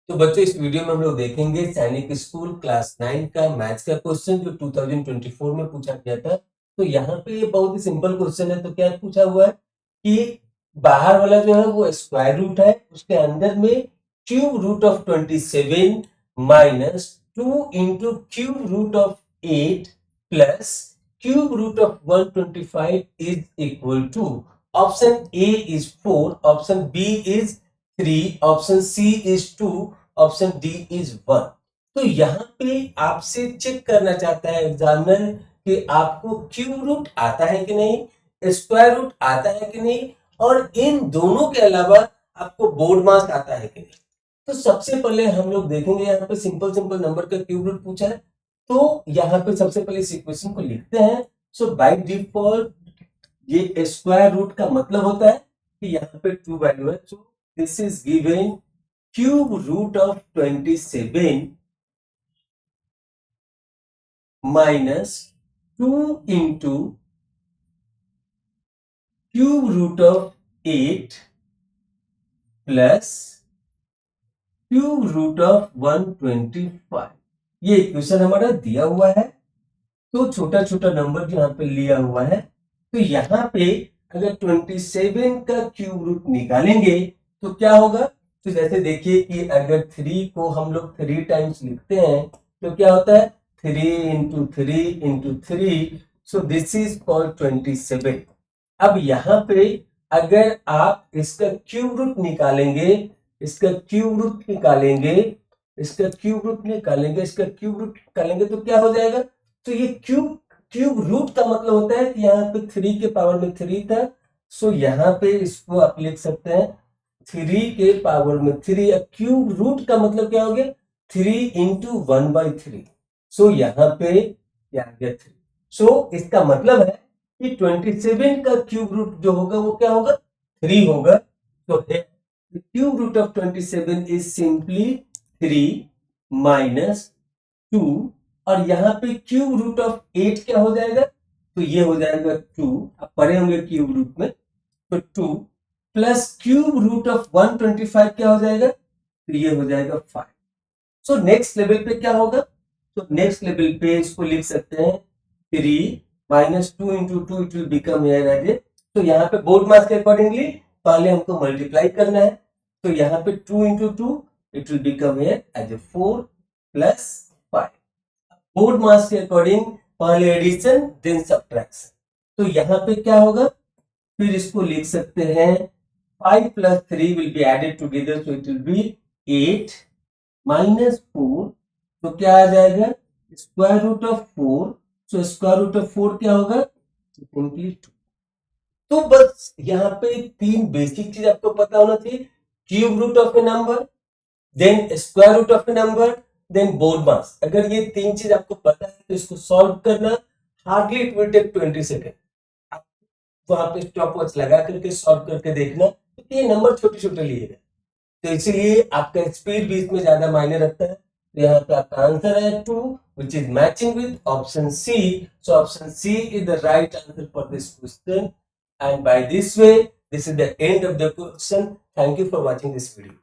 तो बच्चों इस वीडियो में हम लोग देखेंगे सैनिक स्कूल क्लास 9 का मैथ्स का क्वेश्चन जो 2024 में पूछा गया था। तो यहाँ पे ये बहुत ही सिंपल क्वेश्चन है। तो क्या पूछा हुआ है कि बाहर वाला जो है वो स्क्वायर रूट है, उसके अंदर में cube root of 27 minus 2 into cube root of 8 plus cube root of 125 is equal to option A is 4, option B is 3, option C is 2, option D is 1। तो यहाँ पे आपसे चेक करना चाहता है एग्जामिनर कि आपको क्यूब रूट आता है कि नहीं, स्क्वायर रूट आता है कि नहीं, और इन दोनों के अलावा आपको बोर्ड मास आता है कि नहीं। तो सबसे पहले हम लोग देखेंगे, यहाँ पे सिंपल सिंपल नंबर का क्यूब रूट पूछा है। तो यहाँ पे सबसे पहले इस इक्वेशन को लिखते हैं। सो बाय डिफॉल्ट ये स्क्वायर रूट का मतलब होता है कि यहाँ पे 2 वैल्यू है। So this is given cube root of 27 minus 2 into cube root of 8 plus cube root of 125। ये इक्वेशन हमारा दिया हुआ है। तो छोटा छोटा नंबर जो यहाँ पे लिया हुआ है, तो यहाँ पे अगर 27 का क्यूब रूट निकालेंगे तो क्या होगा। तो जैसे देखिए कि अगर 3 को हम लोग 3 टाइम्स लिखते हैं तो क्या होता है 3 into 3 into 3। So this is called 27। अब यहाँ पे अगर आप इसका क्यूब रूट निकालेंगे, इसका क्यूब रूट निकालेंगे, इसका क्यूब रूट निकालेंगे, इसका क्यूब रूट निकालेंगे तो क्या हो जाएगा। तो ये क्यूब रूट का मतलब होता है कि यहाँ पे 3 के पावर में 3 था। सो यहाँ पे इसको आप लिख सकते हैं 3 के पावर में 3। क्यूब रूट का मतलब क्या हो गया 3 इंटू 1/3। सो यहाँ पे क्या आ गया 3। सो इसका मतलब है कि 27 का क्यूब रूट जो होगा वो क्या होगा 3 होगा। तो cube root of 27 is simply 3 minus 2। और यहाँ पे क्यूब रूट ऑफ 8 क्या हो जाएगा, तो ये हो जाएगा 2। अब पढ़े होंगे क्यूब रूट में, तो 2 प्लस क्यूब रूट ऑफ 125 क्या हो जाएगा, तो ये हो जाएगा 5। सो नेक्स्ट लेवल पे क्या होगा, तो नेक्स्ट लेवल पे इसको लिख सकते हैं 3 minus 2 into 2 it will become here as A. तो यहाँ पे बोर्ड मास के अकॉर्डिंगली पहले हमको मल्टीप्लाई करना है। तो यहाँ पे 2 into 2 it will become here as a 4 plus 5। BODMAS के अकॉर्डिंग पहले एडिशन देन सब्ट्रैक्शन। तो यहाँ पे क्या होगा, फिर इसको लिख सकते हैं 5 plus 3 will be added together, so it will be 8 minus 4। तो क्या आ जाएगा square root of 4। So square root of 4 क्या होगा, सिंपली 2। तो बस यहाँ पे 3 बेसिक चीज आपको पता होना चाहिए, cube root of a number, then square root of a number, then BODMAS. अगर ये 3 चीज आपको पता है तो इसको सॉल्व करना hardly it will take 20 second. आप वहां पे स्टॉप वॉच लगा करके सॉल्व करके देखना, क्योंकि ये नंबर छोटे छोटे लिए गए, तो इसीलिए आपका स्पीड भी इसमें ज्यादा मायने रखता है। तो यहाँ पे आपका आंसर है 2 which is matching with option C. So option C is the right answer for this question. And by this way, this is the end of the question. Thank you for watching this video.